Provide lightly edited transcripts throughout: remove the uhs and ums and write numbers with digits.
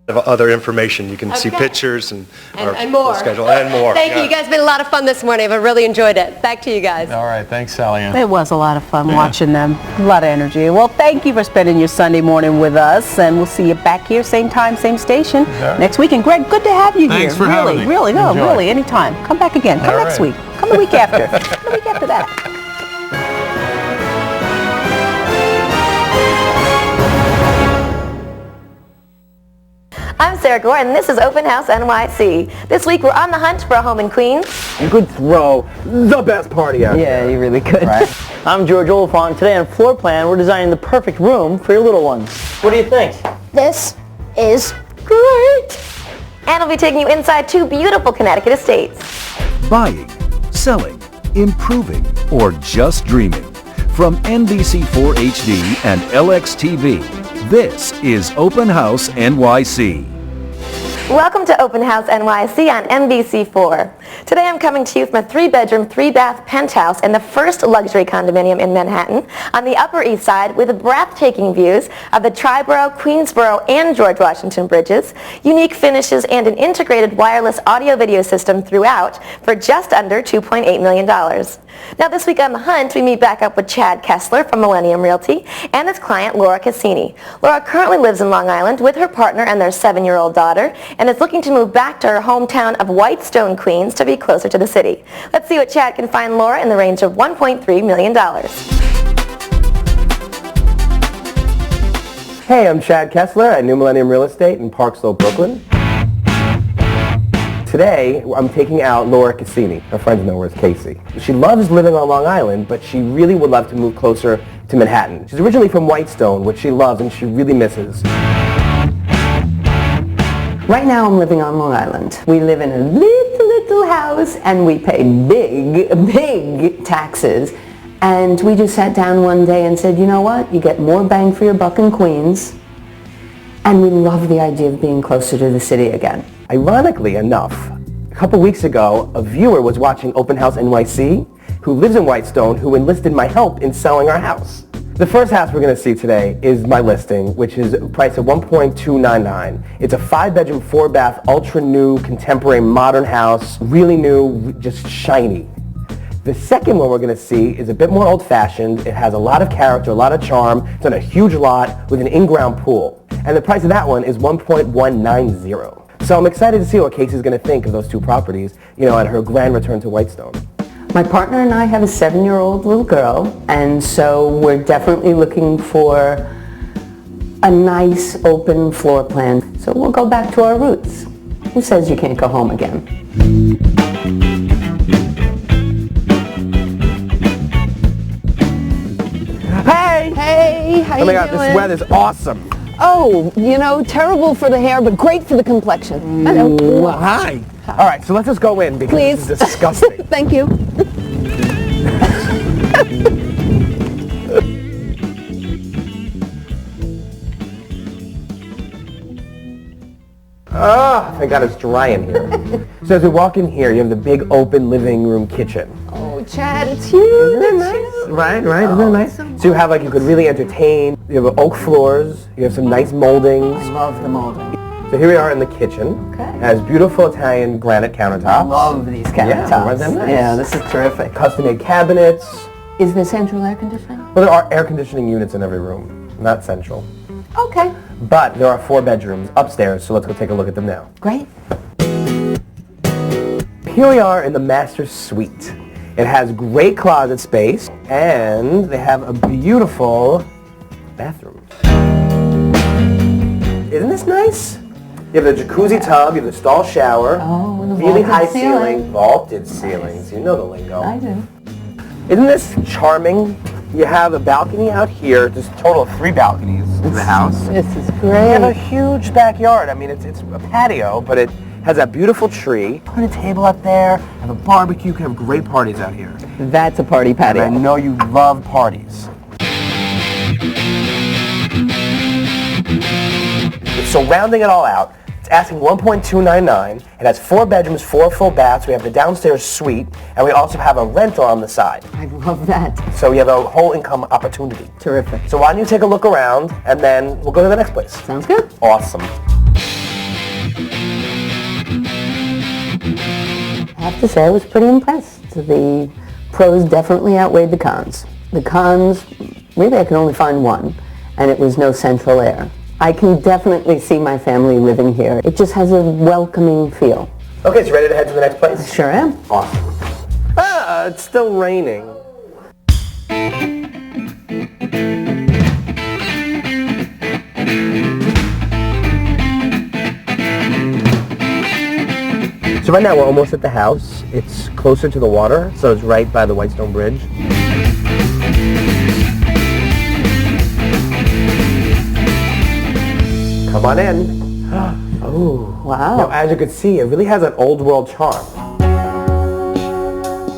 Other information. You can see pictures and more. Schedule and more. Thank you. You guys have been a lot of fun this morning. I've really enjoyed it. Back to you guys. All right. Thanks, Sally Ann. It was a lot of fun watching them. A lot of energy. Well, thank you for spending your Sunday morning with us, and we'll see you back here, same time, same station, next week. And Greg, good to have you here. Thanks for having me. Really, anytime. Come back again. Come next week. Come the week after. Come the week after that. I'm Sarah Gore, and this is Open House NYC. This week we're on the hunt for a home in Queens. You could throw the best party out Yeah, there. you really could. Right? I'm George Oliphant. Today on Floor Plan, we're designing the perfect room for your little ones. What do you think? This is great! And we'll be taking you inside two beautiful Connecticut estates. Buying, selling, improving, or just dreaming. From NBC4 HD and LXTV, this is Open House NYC. Welcome to Open House NYC on NBC4. Today I'm coming to you from a 3-bedroom, 3-bath penthouse in the first luxury condominium in Manhattan on the Upper East Side with breathtaking views of the Triborough, Queensboro, and George Washington bridges, unique finishes, and an integrated wireless audio-video system throughout for just under $2.8 million. Now this week on The Hunt, we meet back up with Chad Kessler from Millennium Realty and his client Laura Cassini. Laura currently lives in Long Island with her partner and their 7-year-old daughter, and is looking to move back to her hometown of Whitestone, Queens, to be closer to the city. Let's see what Chad can find Laura in the range of $1.3 million. Hey, I'm Chad Kessler at New Millennium Real Estate in Park Slope, Brooklyn. Today, I'm taking out Laura Cassini. Her friends know her as Casey. She loves living on Long Island, but she really would love to move closer to Manhattan. She's originally from Whitestone, which she loves and she really misses. Right now I'm living on Long Island. We live in a little house and we pay big taxes. And we just sat down one day and said, you know what? You get more bang for your buck in Queens. And we love the idea of being closer to the city again. Ironically enough, a couple weeks ago, a viewer was watching Open House NYC who lives in Whitestone who enlisted my help in selling our house. The first house we're going to see today is my listing, which is priced at $1.299. It's a 5-bedroom, 4-bath, ultra-new, contemporary, modern house, really new, just shiny. The second one we're going to see is a bit more old-fashioned. It has a lot of character, a lot of charm. It's on a huge lot with an in-ground pool. And the price of that one is $1.190. So I'm excited to see what Casey's going to think of those two properties, at her grand return to Whitestone. My partner and I have a 7-year-old little girl, and so we're definitely looking for a nice open floor plan. So we'll go back to our roots. Who says you can't go home again? Hey! Hey, how you doing? Oh my God, this weather's awesome. Oh, terrible for the hair, but great for the complexion. Hello. Hi. All right, so let's just go in because Please. this is disgusting. Thank you. Thank God it's dry in here. So as we walk in here, you have the big open living room kitchen. Oh, Chad, it's huge. Isn't it nice? Right, isn't it nice? So you have you could really entertain. You have oak floors. You have some nice moldings. I love the molding. So here we are in the kitchen. Okay. It has beautiful Italian granite countertops. I love these countertops. Yeah, aren't they nice? Yeah, this is terrific. Custom-made cabinets. Is there central air conditioning? Well, there are air conditioning units in every room, not central. Okay. But there are 4 bedrooms upstairs, so let's go take a look at them now. Great. Here we are in the master suite. It has great closet space, and they have a beautiful bathroom. Isn't this nice? You have the jacuzzi tub, you have the stall shower, Oh, and the really vaulted high ceiling. vaulted ceilings. You know the lingo. I do. Isn't this charming? You have a balcony out here. There's a total of 3 balconies in the house. This is You great. have a huge backyard. I mean, it's a patio, but it has that beautiful tree. Put a table up there, have a barbecue. You can have great parties out here. That's a party patio. And I know you love parties. So rounding it all out, it's asking $1.299. It has 4 bedrooms, 4 full baths. We have the downstairs suite, and we also have a rental on the side. I love that. So we have a whole income opportunity. Terrific. So why don't you take a look around, and then we'll go to the next place. Sounds good. Awesome. have to say I was pretty impressed. The pros definitely outweighed the cons. The cons, really I can only find one, and it was no central air. I can definitely see my family living here. It just has a welcoming feel. Okay, so ready to head to the next place? Sure am. Awesome. It's still raining. So right now we're almost at the house. It's closer to the water, so it's right by the Whitestone Bridge. Come on in. Oh, wow. Now, as you can see, it really has an old world charm.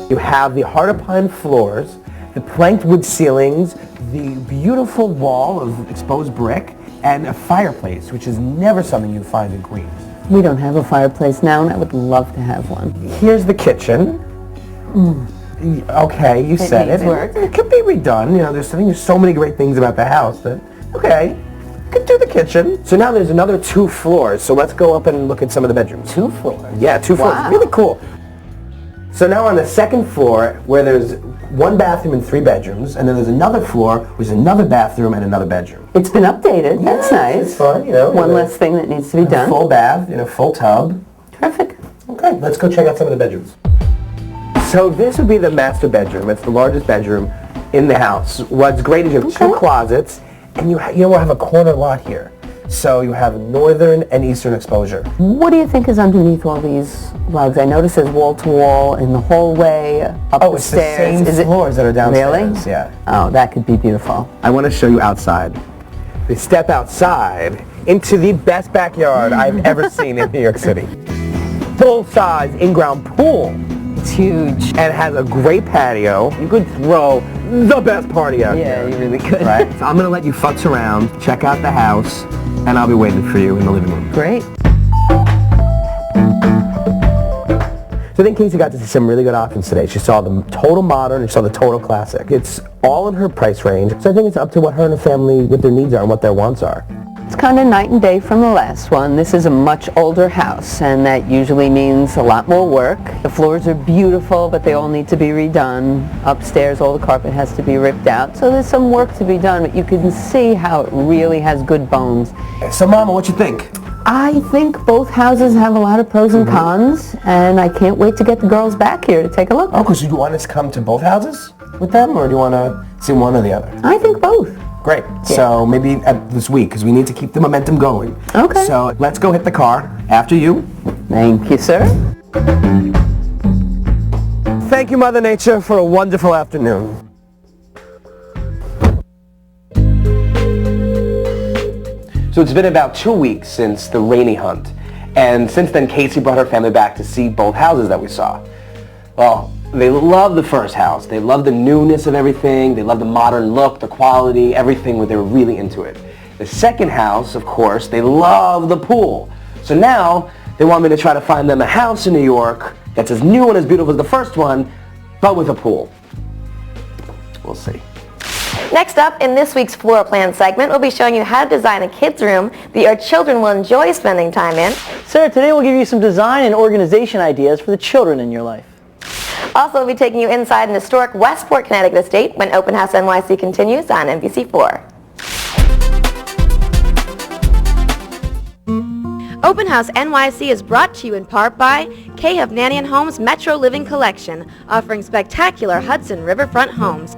You have the heart of pine floors, the planked wood ceilings, the beautiful wall of exposed brick, and a fireplace, which is never something you find in Queens. We don't have a fireplace now, and I would love to have one. Here's the kitchen. Okay, you said it. needs work. It could be redone. You know, I think there's so many great things about the house that, okay, could do the kitchen. So now there's another 2 floors, so let's go up and look at some of the bedrooms. 2 floors? Yeah, 2 floors. Wow. Really cool. So now on the second floor, where there's 1 bathroom and 3 bedrooms, and then there's another floor, which is another bathroom and another bedroom. It's been updated. That's nice. It's fun, you know. One less thing that needs to be done. Full bath, full tub. Terrific. Okay, let's go check out some of the bedrooms. So this would be the master bedroom. It's the largest bedroom in the house. What's great is you have 2 closets, and you have a corner lot here. So you have northern and eastern exposure. What do you think is underneath all these rugs? I notice there's wall to wall in the hallway, up the It's the stairs. same floors that are downstairs. Really? Yeah. Oh, that could be beautiful. I want to show you outside. We step outside into the best backyard I've ever seen in New York City. Full-size in-ground pool. It's huge. And it has a great patio. You could throw the best party out Yeah, here. you really could. Right? So I'm going to let you futz around, check out the house, and I'll be waiting for you in the living room. Great. So I think Casey got to see some really good options today. She saw the total modern, and she saw the total classic. It's all in her price range, so I think it's up to what her and her family, what their needs are and what their wants are. It's kind of night and day from the last one. This is a much older house, and that usually means a lot more work. The floors are beautiful, but they all need to be redone. Upstairs, all the carpet has to be ripped out, so there's some work to be done, but you can see how it really has good bones. So Mama, what you think? I think both houses have a lot of pros and cons, and I can't wait to get the girls back here to take a look. Oh, because you want us to come to both houses with them, or do you want to see one or the other? I think both. Great. So maybe this week, because we need to keep the momentum going. Okay. So let's go hit the car after you. Thank you, sir. Thank you, Mother Nature, for a wonderful afternoon. So it's been about 2 weeks since the rainy hunt. And since then, Casey brought her family back to see both houses that we saw. Well, they love the first house. They love the newness of everything. They love the modern look, the quality, everything. They were really into it. The second house, of course, they love the pool. So now they want me to try to find them a house in New York that's as new and as beautiful as the first one, but with a pool. We'll see. Next up, in this week's floor plan segment, we'll be showing you how to design a kid's room that your children will enjoy spending time in. Sarah, today we'll give you some design and organization ideas for the children in your life. Also, we'll be taking you inside an historic Westport, Connecticut estate when Open House NYC continues on NBC4. Open House NYC is brought to you in part by K. Hovnanian Homes Metro Living Collection, offering spectacular Hudson riverfront homes.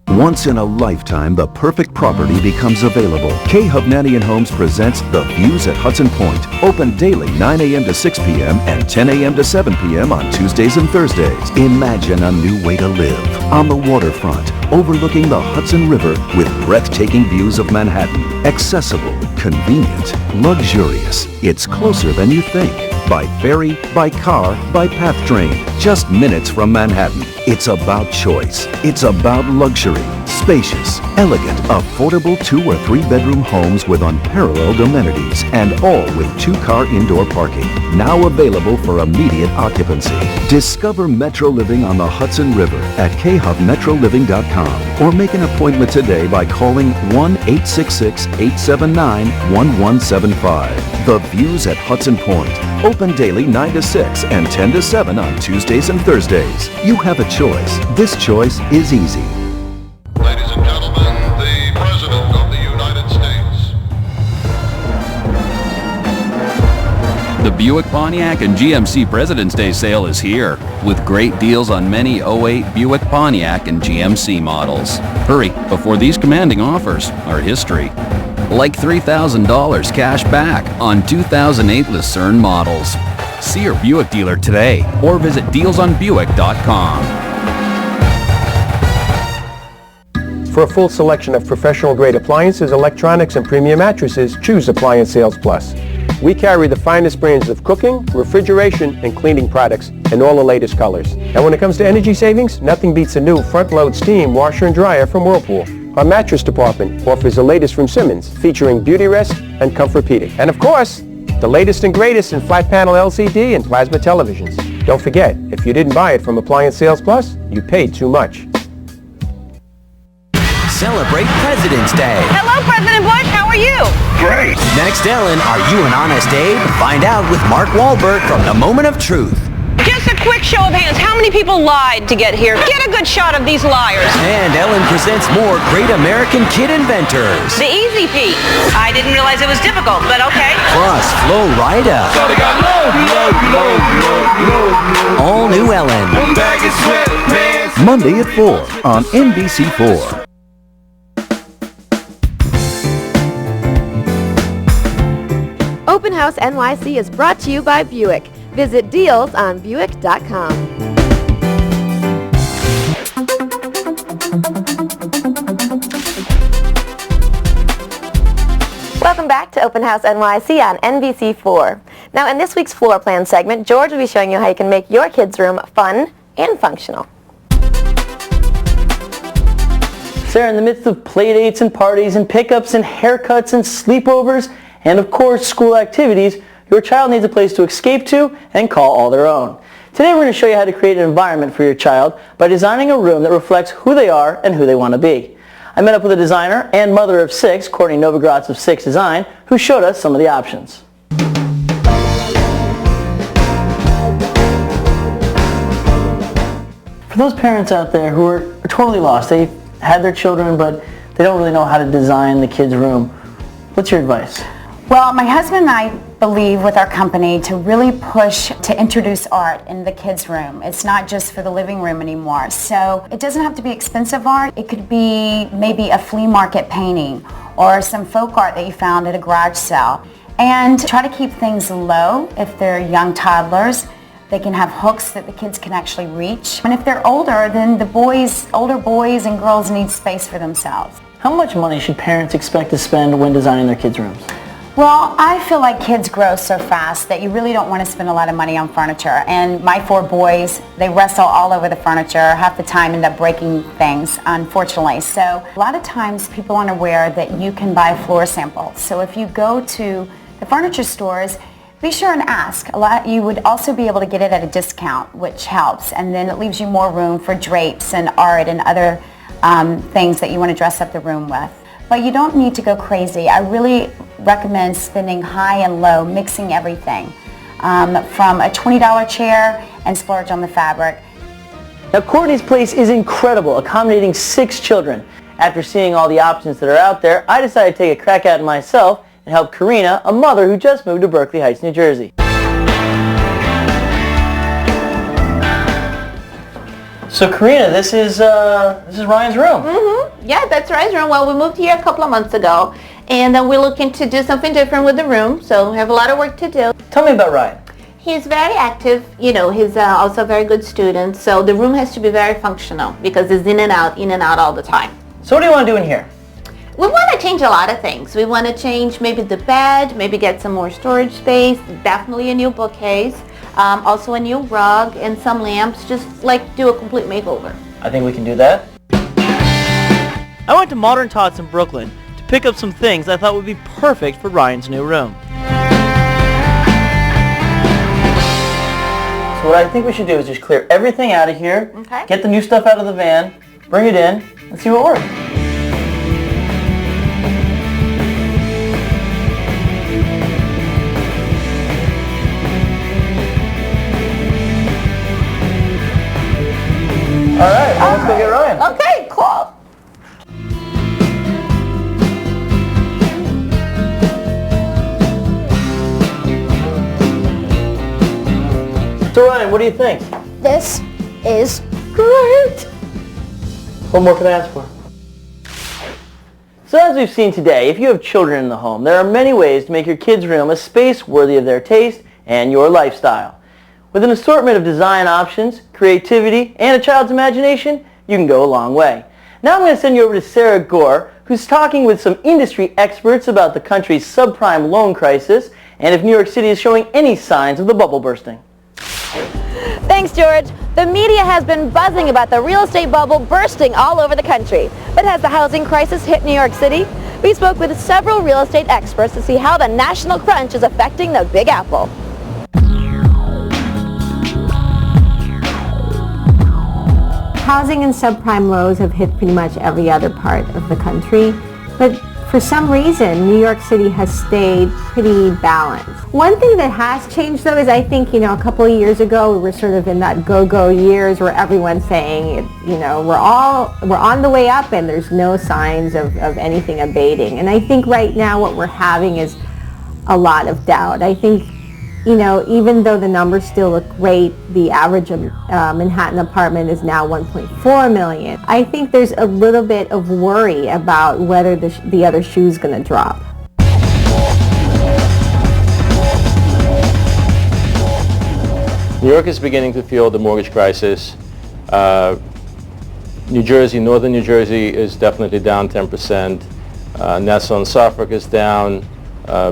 Once in a lifetime, the perfect property becomes available. K. Hovnanian Homes presents The Views at Hudson Point. Open daily 9 a.m. to 6 p.m. and 10 a.m. to 7 p.m. on Tuesdays and Thursdays. Imagine a new way to live. On the waterfront, overlooking the Hudson River with breathtaking views of Manhattan. Accessible, convenient, luxurious. It's closer than you think. By ferry, by car, by path train. Just minutes from Manhattan. It's about choice. It's about luxury. Spacious, elegant, affordable 2 or 3 bedroom homes with unparalleled amenities and all with 2-car indoor parking. Now available for immediate occupancy. Discover Metro Living on the Hudson River at khubmetroliving.com. Buick.com or make an appointment today by calling 1-866-879-1175. The Views at Hudson Point. Open daily 9 to 6 and 10 to 7 on Tuesdays and Thursdays. You have a choice. This choice is easy. Ladies and gentlemen, the President of the United States. The Buick, Pontiac, and GMC President's Day sale is here, with great deals on many 08 Buick, Pontiac, and GMC models. Hurry, before these commanding offers are history. Like $3,000 cash back on 2008 Lucerne models. See your Buick dealer today, or visit dealsonbuick.com. For a full selection of professional-grade appliances, electronics, and premium mattresses, choose Appliance Sales Plus. We carry the finest brands of cooking, refrigeration, and cleaning products in all the latest colors. And when it comes to energy savings, nothing beats a new front-load steam washer and dryer from Whirlpool. Our mattress department offers the latest from Simmons, featuring Beauty Rest and Comfortpedic. And of course, the latest and greatest in flat-panel LCD and plasma televisions. Don't forget, if you didn't buy it from Appliance Sales Plus, you paid too much. Celebrate President's Day. Hello, President Bush. How are you? Great. Next, Ellen, are you an honest Abe? Find out with Mark Wahlberg from The Moment of Truth. Just a quick show of hands. How many people lied to get here? Get a good shot of these liars. And Ellen presents more great American kid inventors. The easy Pete. I didn't realize it was difficult, but okay. Plus, Flo Rida. All new Ellen. Monday at 4 on NBC4. Open House NYC is brought to you by Buick. Visit dealsonbuick.com. Welcome back to Open House NYC on NBC4. Now in this week's floor plan segment, George will be showing you how you can make your kids' room fun and functional. Sarah, in the midst of play dates and parties and pickups and haircuts and sleepovers and of course school activities, your child needs a place to escape to and call all their own. Today we're going to show you how to create an environment for your child by designing a room that reflects who they are and who they want to be. I met up with a designer and mother of 6, Courtney Novogratz of 6 Design, who showed us some of the options. For those parents out there who are totally lost, they've had their children but they don't really know how to design the kids' room, what's your advice? Well, my husband and I believe with our company to really push to introduce art in the kids' room. It's not just for the living room anymore. So it doesn't have to be expensive art. It could be maybe a flea market painting or some folk art that you found at a garage sale. And try to keep things low. If they're young toddlers, they can have hooks that the kids can actually reach. And if they're older, then older boys and girls need space for themselves. How much money should parents expect to spend when designing their kids' rooms? Well, I feel like kids grow so fast that you really don't want to spend a lot of money on furniture. And my 4 boys, they wrestle all over the furniture. Half the time end up breaking things, unfortunately. So a lot of times people aren't aware that you can buy a floor sample. So if you go to the furniture stores, be sure and ask. You would also be able to get it at a discount, which helps. And then it leaves you more room for drapes and art and other things that you want to dress up the room with. But you don't need to go crazy. I really recommend spending high and low, mixing everything from a $20 chair and splurge on the fabric. Now Courtney's place is incredible, accommodating 6 children. After seeing all the options that are out there, I decided to take a crack at it myself and help Karina, a mother who just moved to Berkeley Heights, New Jersey. So Karina, this is Ryan's room. Mm-hmm. Yeah, that's Ryan's room. Well, we moved here a couple of months ago, and we're looking to do something different with the room, so we have a lot of work to do. Tell me about Ryan. He's very active. You know, he's also a very good student, so the room has to be very functional because he's in and out all the time. So what do you want to do in here? We want to change a lot of things. We want to change maybe the bed, maybe get some more storage space, definitely a new bookcase. Also a new rug and some lamps, just like do a complete makeover. I think we can do that. I went to Modern Tots in Brooklyn to pick up some things I thought would be perfect for Ryan's new room. So what I think we should do is just clear everything out of here, get the new stuff out of the van, bring it in, and see what works. All right, well, let's go get Ryan. Okay, cool. So Ryan, what do you think? This is great. What more can I ask for? So as we've seen today, if you have children in the home, there are many ways to make your kids' room a space worthy of their taste and your lifestyle. With an assortment of design options, creativity, and a child's imagination, you can go a long way. Now I'm going to send you over to Sarah Gore, who's talking with some industry experts about the country's subprime loan crisis and if New York City is showing any signs of the bubble bursting. Thanks, George. The media has been buzzing about the real estate bubble bursting all over the country. But has the housing crisis hit New York City? We spoke with several real estate experts to see how the national crunch is affecting the Big Apple. Housing and subprime lows have hit pretty much every other part of the country, but for some reason, New York City has stayed pretty balanced. One thing that has changed, though, is I think, a couple of years ago, we were sort of in that go-go years where everyone's saying, we're on the way up and there's no signs of anything abating. And I think right now what we're having is a lot of doubt. I think, even though the numbers still look great, the average Manhattan apartment is now $1.4 million. I think there's a little bit of worry about whether the other shoe is going to drop. New York is beginning to feel the mortgage crisis. New Jersey, northern New Jersey is definitely down 10%. Nassau and Suffolk is down.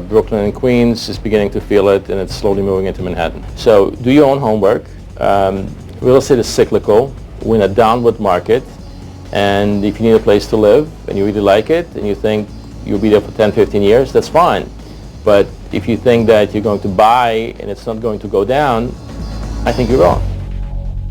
Brooklyn and Queens is beginning to feel it, and it's slowly moving into Manhattan. So do your own homework. Real estate is cyclical. We're in a downward market, and if you need a place to live and you really like it and you think you'll be there for 10, 15 years, that's fine. But if you think that you're going to buy and it's not going to go down, I think you're wrong.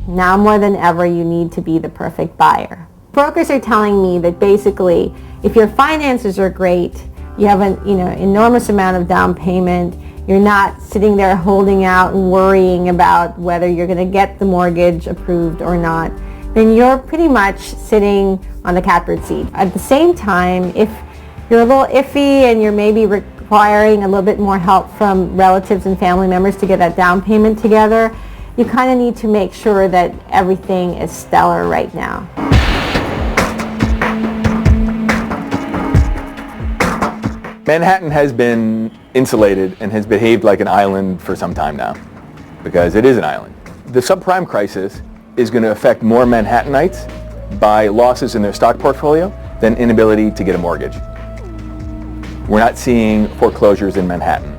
Now more than ever, you need to be the perfect buyer. Brokers are telling me that basically, if your finances are great, you have an enormous amount of down payment, you're not sitting there holding out and worrying about whether you're going to get the mortgage approved or not, then you're pretty much sitting on the catbird seat. At the same time, if you're a little iffy and you're maybe requiring a little bit more help from relatives and family members to get that down payment together, you kind of need to make sure that everything is stellar right now. Manhattan has been insulated and has behaved like an island for some time now, because it is an island. The subprime crisis is going to affect more Manhattanites by losses in their stock portfolio than inability to get a mortgage. We're not seeing foreclosures in Manhattan.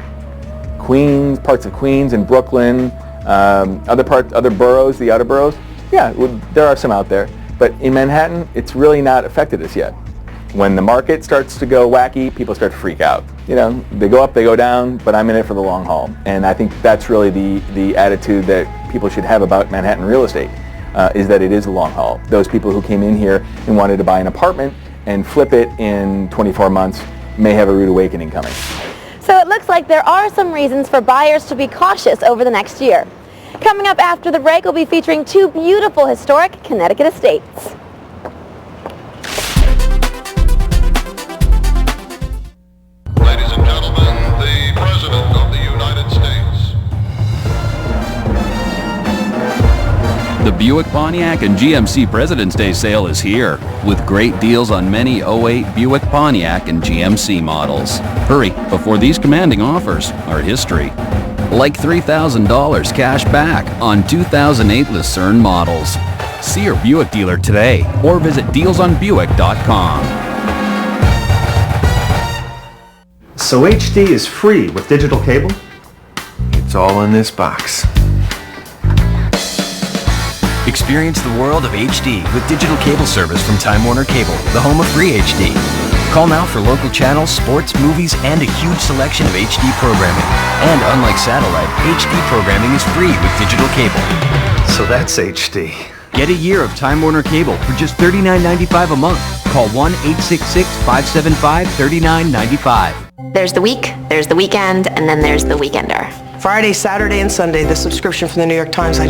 Queens, parts of Queens and Brooklyn, other boroughs, the outer boroughs, yeah, there are some out there. But in Manhattan, it's really not affected us yet. When the market starts to go wacky, people start to freak out. They go up, they go down, but I'm in it for the long haul. And I think that's really the attitude that people should have about Manhattan real estate, is that it is a long haul. Those people who came in here and wanted to buy an apartment and flip it in 24 months may have a rude awakening coming. So it looks like there are some reasons for buyers to be cautious over the next year. Coming up after the break, we'll be featuring two beautiful historic Connecticut estates. Ladies and gentlemen, the President of the United States. The Buick, Pontiac, and GMC President's Day sale is here, with great deals on many 08 Buick, Pontiac, and GMC models. Hurry, before these commanding offers are history. Like $3,000 cash back on 2008 Lucerne models. See your Buick dealer today, or visit dealsonbuick.com. So HD is free with digital cable? It's all in this box. Experience the world of HD with digital cable service from Time Warner Cable, the home of free HD. Call now for local channels, sports, movies, and a huge selection of HD programming. And unlike satellite, HD programming is free with digital cable. So that's HD. Get a year of Time Warner Cable for just $39.95 a month. Call 1-866-575-3995. There's the week, there's the weekend, and then there's the weekender. Friday, Saturday, and Sunday, the subscription from the New York Times, I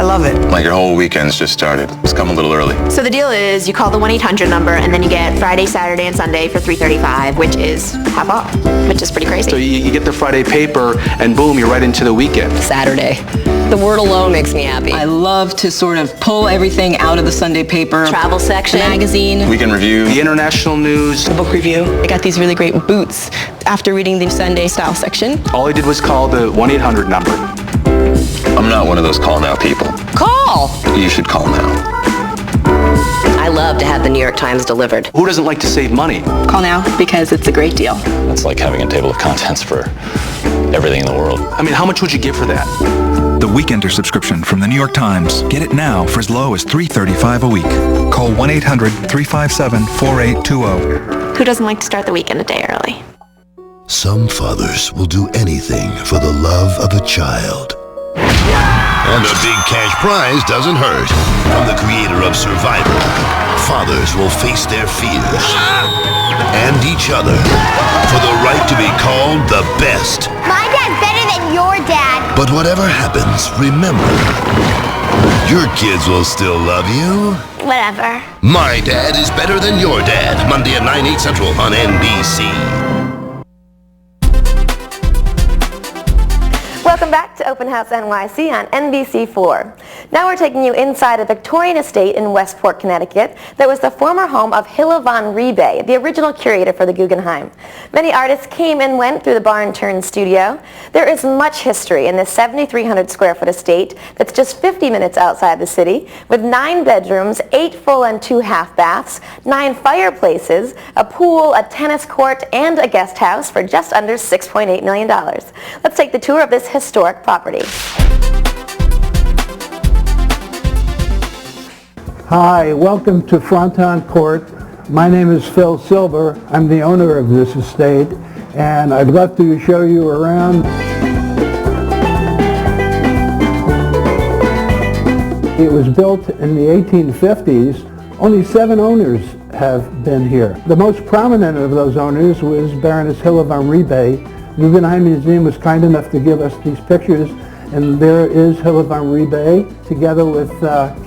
love it. Like your whole weekend's just started. It's come a little early. So the deal is you call the 1-800 number and then you get Friday, Saturday, and Sunday for $3.35, which is half off, which is pretty crazy. So you get the Friday paper and boom, you're right into the weekend. Saturday. The word alone makes me happy. I love to sort of pull everything out of the Sunday paper. Travel section. Magazine. Weekend review. The international news. The book review. I got these really great boots after reading the Sunday style section. All I did was call the 1-800 number. I'm not one of those call now people. Call! You should call now. I love to have the New York Times delivered. Who doesn't like to save money? Call now because it's a great deal. It's like having a table of contents for everything in the world. I mean, how much would you give for that? The Weekender subscription from the New York Times. Get it now for as low as $3.35 a week. Call 1-800-357-4820. Who doesn't like to start the weekend a day early? Some fathers will do anything for the love of a child. And a big cash prize doesn't hurt. From the creator of Survivor, fathers will face their fears and each other for the right to be called the best. My dad's better than your dad. But whatever happens, remember, your kids will still love you. Whatever. My Dad is Better Than Your Dad, Monday at 9, 8 Central on NBC. Welcome back to Open House NYC on NBC4. Now we're taking you inside a Victorian estate in Westport, Connecticut that was the former home of Hilla von Rebay, the original curator for the Guggenheim. Many artists came and went through the barn-turned studio. There is much history in this 7,300 square foot estate that's just 50 minutes outside the city, with 9 bedrooms, 8 full and 2 half baths, 9 fireplaces, a pool, a tennis court, and a guest house for just under $6.8 million. Let's take the tour of this historic property. Hi, welcome to Franton Court. My name is Phil Silver. I'm the owner of this estate, and I'd love to show you around. It was built in the 1850s. Only 7 owners have been here. The most prominent of those owners was Baroness Hilla von Rebay. The Guggenheim Museum was kind enough to give us these pictures, and there is Hilla von Rebay together with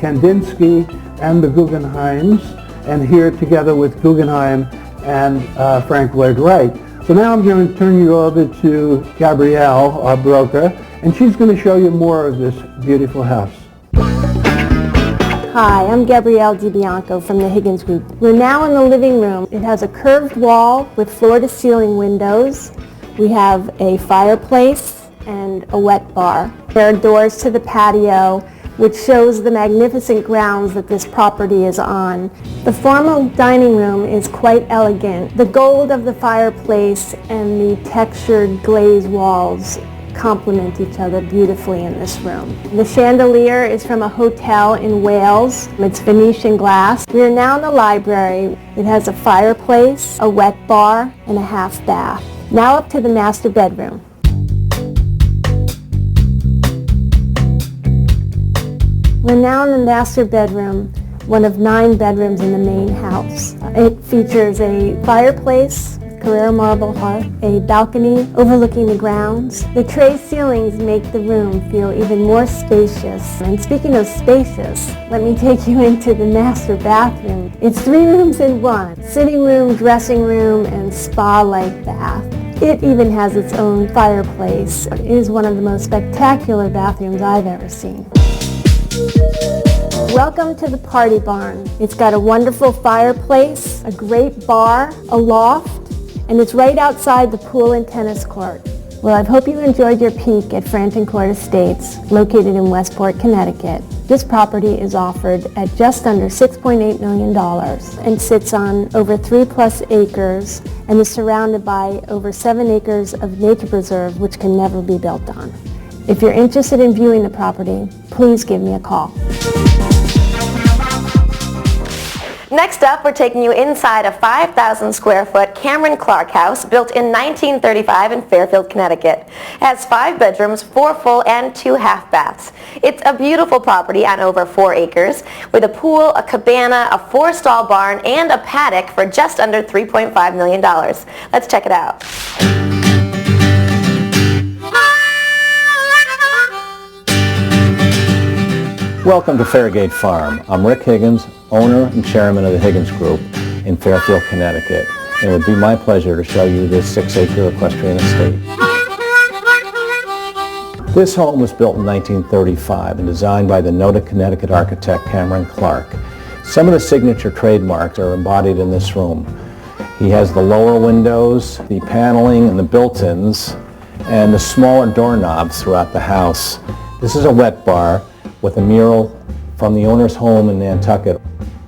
Kandinsky and the Guggenheims, and here together with Guggenheim and Frank Lloyd Wright. So now I'm going to turn you over to Gabrielle, our broker, and she's going to show you more of this beautiful house. Hi, I'm Gabrielle DiBianco from the Higgins Group. We're now in the living room. It has a curved wall with floor-to-ceiling windows. We have a fireplace and a wet bar. There are doors to the patio, which shows the magnificent grounds that this property is on. The formal dining room is quite elegant. The gold of the fireplace and the textured glazed walls complement each other beautifully in this room. The chandelier is from a hotel in Wales. It's Venetian glass. We are now in the library. It has a fireplace, a wet bar, and a half bath. Now up to the master bedroom. We're now in the master bedroom, one of 9 bedrooms in the main house. It features a fireplace, Carrara marble hearth, a balcony overlooking the grounds. The tray ceilings make the room feel even more spacious. And speaking of spacious, let me take you into the master bathroom. It's 3 rooms in one: sitting room, dressing room, and spa-like bath. It even has its own fireplace. It is one of the most spectacular bathrooms I've ever seen. Welcome to the party barn. It's got a wonderful fireplace, a great bar, a loft, and it's right outside the pool and tennis court. Well, I hope you enjoyed your peek at Franton Court Estates, located in Westport, Connecticut. This property is offered at just under $6.8 million and sits on over 3+ acres and is surrounded by over 7 acres of nature preserve, which can never be built on. If you're interested in viewing the property, please give me a call. Next up, we're taking you inside a 5,000 square foot Cameron Clark house built in 1935 in Fairfield, Connecticut. It has 5 bedrooms, 4 full and 2 half baths. It's a beautiful property on over 4 acres with a pool, a cabana, a 4-stall barn, and a paddock for just under $3.5 million. Let's check it out. Welcome to Farragut Farm. I'm Rick Higgins, owner and chairman of the Higgins Group in Fairfield, Connecticut. It would be my pleasure to show you this 6-acre equestrian estate. This home was built in 1935 and designed by the noted Connecticut architect Cameron Clark. Some of the signature trademarks are embodied in this room. He has the lower windows, the paneling and the built-ins, and the smaller doorknobs throughout the house. This is a wet bar with a mural from the owner's home in Nantucket.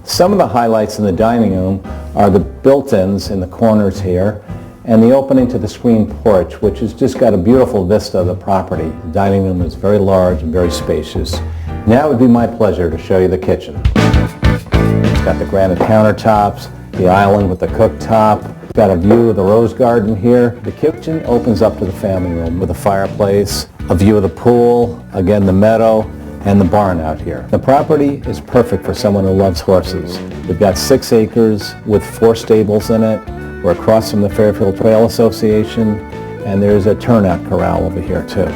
Some of the highlights in the dining room are the built-ins in the corners here and the opening to the screen porch, which has just got a beautiful vista of the property. The dining room is very large and very spacious. Now it would be my pleasure to show you the kitchen. It's got the granite countertops, the island with the cooktop. It's got a view of the rose garden here. The kitchen opens up to the family room with a fireplace, a view of the pool, again the meadow, and the barn out here. The property is perfect for someone who loves horses. We've got 6 acres with 4 stables in it. We're across from the Fairfield Trail Association, and there's a turnout corral over here too.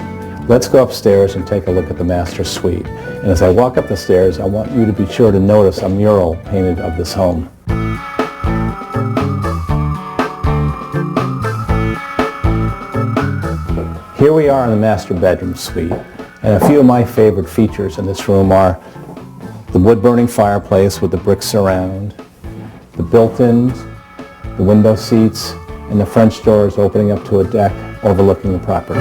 Let's go upstairs and take a look at the master suite. And as I walk up the stairs, I want you to be sure to notice a mural painted of this home. Here we are in the master bedroom suite. And a few of my favorite features in this room are the wood-burning fireplace with the brick surround, the built-ins, the window seats, and the French doors opening up to a deck overlooking the property.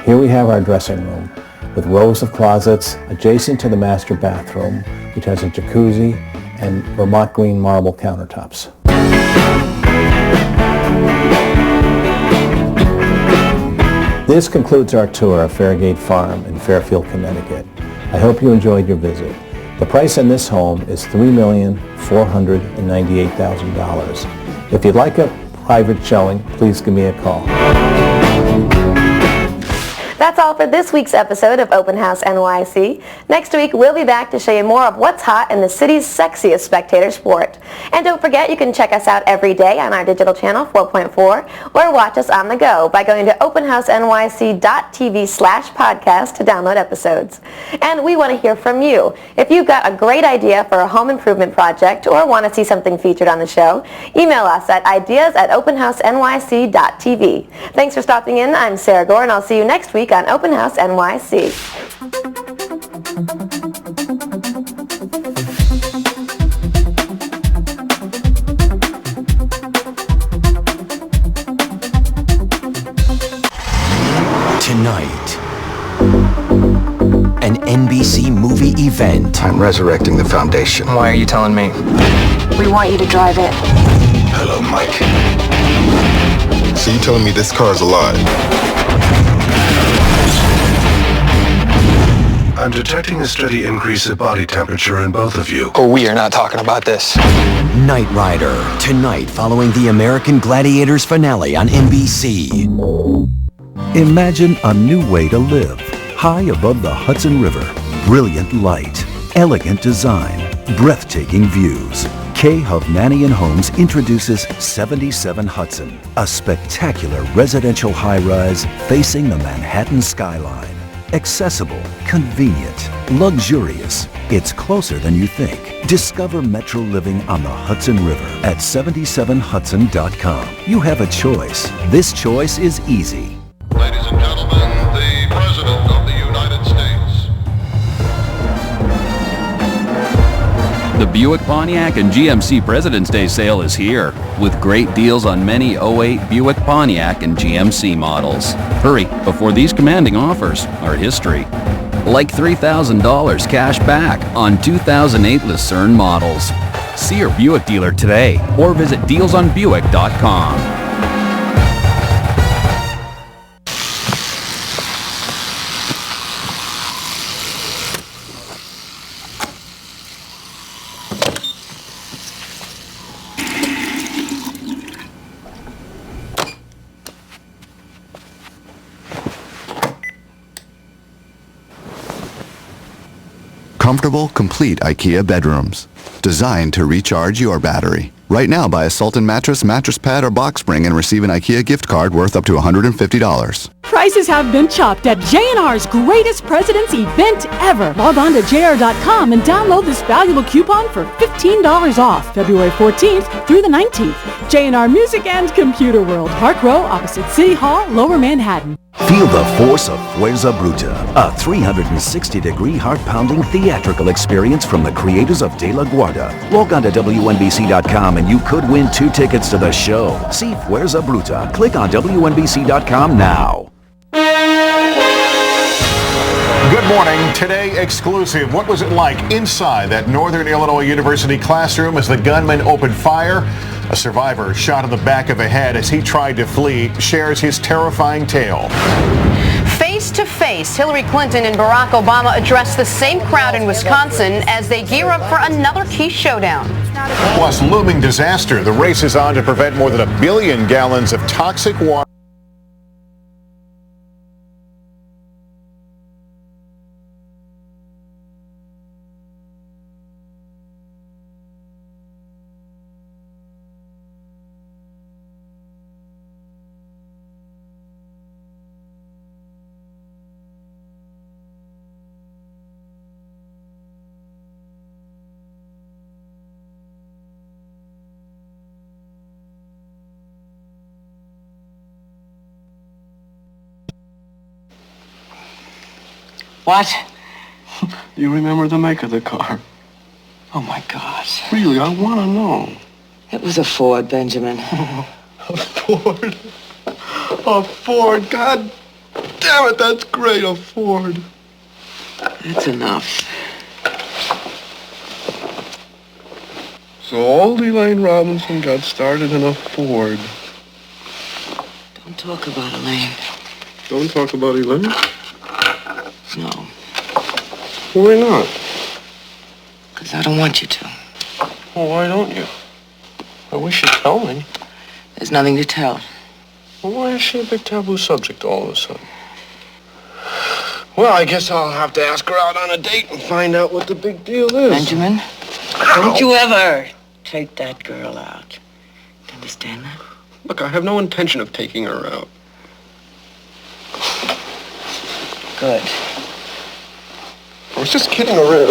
Here we have our dressing room with rows of closets adjacent to the master bathroom, which has a jacuzzi and Vermont green marble countertops. This concludes our tour of Farragut Farm in Fairfield, Connecticut. I hope you enjoyed your visit. The price in this home is $3,498,000. If you'd like a private showing, please give me a call. That's all for this week's episode of Open House NYC. Next week, we'll be back to show you more of what's hot in the city's sexiest spectator sport. And don't forget, you can check us out every day on our digital channel 4.4 or watch us on the go by going to openhousenyc.tv/podcast to download episodes. And we want to hear from you. If you've got a great idea for a home improvement project or want to see something featured on the show, email us at ideas@openhousenyc.tv. Thanks for stopping in. I'm Sarah Gore, and I'll see you next week on Open House NYC. Tonight, an NBC movie event. I'm resurrecting the foundation. Why are you telling me? We want you to drive it. Hello, Mike. So you telling me this car's alive? I'm detecting a steady increase of body temperature in both of you. Oh, we are not talking about this. Knight Rider, tonight following the American Gladiators finale on NBC. Imagine a new way to live. High above the Hudson River. Brilliant light, elegant design, breathtaking views. K. Hovnanian Homes introduces 77 Hudson, a spectacular residential high-rise facing the Manhattan skyline. Accessible, convenient, luxurious. It's closer than you think. Discover Metro living on the Hudson River at 77hudson.com. You have a choice. This choice is easy. Ladies and gentlemen, the President of the United States. The Buick, Pontiac, and GMC President's Day sale is here, with great deals on many 08 Buick, Pontiac, and GMC models. Hurry, before these commanding offers are history. Like $3,000 cash back on 2008 Lucerne models. See your Buick dealer today, or visit dealsonbuick.com. Comfortable, complete IKEA bedrooms. Designed to recharge your battery. Right now, buy a Sultan mattress, mattress pad, or box spring and receive an IKEA gift card worth up to $150. Prices have been chopped at J&R's greatest President's event ever. Log on to jr.com and download this valuable coupon for $15 off February 14th through the 19th. J&R Music and Computer World, Park Row, opposite City Hall, Lower Manhattan. Feel the force of Fuerza Bruta, a 360-degree heart-pounding theatrical experience from the creators of De La Guardia. Log on to WNBC.com and you could win 2 tickets to the show. See Fuerza Bruta. Click on WNBC.com now. Good morning. Today exclusive. What was it like inside that Northern Illinois University classroom as the gunman opened fire? A survivor shot in the back of the head as he tried to flee shares his terrifying tale. Face to face, Hillary Clinton and Barack Obama address the same crowd in Wisconsin as they gear up for another key showdown. Plus, looming disaster. The race is on to prevent more than 1 billion gallons of toxic water. What? Do you remember the make of the car? Oh, my God. Really, I want to know. It was a Ford, Benjamin. A Ford? A Ford? God damn it, that's great, a Ford. That's enough. So old Elaine Robinson got started in a Ford. Don't talk about Elaine. Don't talk about Elaine? No. Why not? Because I don't want you to. Well, why don't you? I wish you'd tell me. There's nothing to tell. Well, why is she a big taboo subject all of a sudden? Well, I guess I'll have to ask her out on a date and find out what the big deal is. Benjamin, don't you ever take that girl out. Do you understand that? Look, I have no intention of taking her out. Good. I was just kidding around.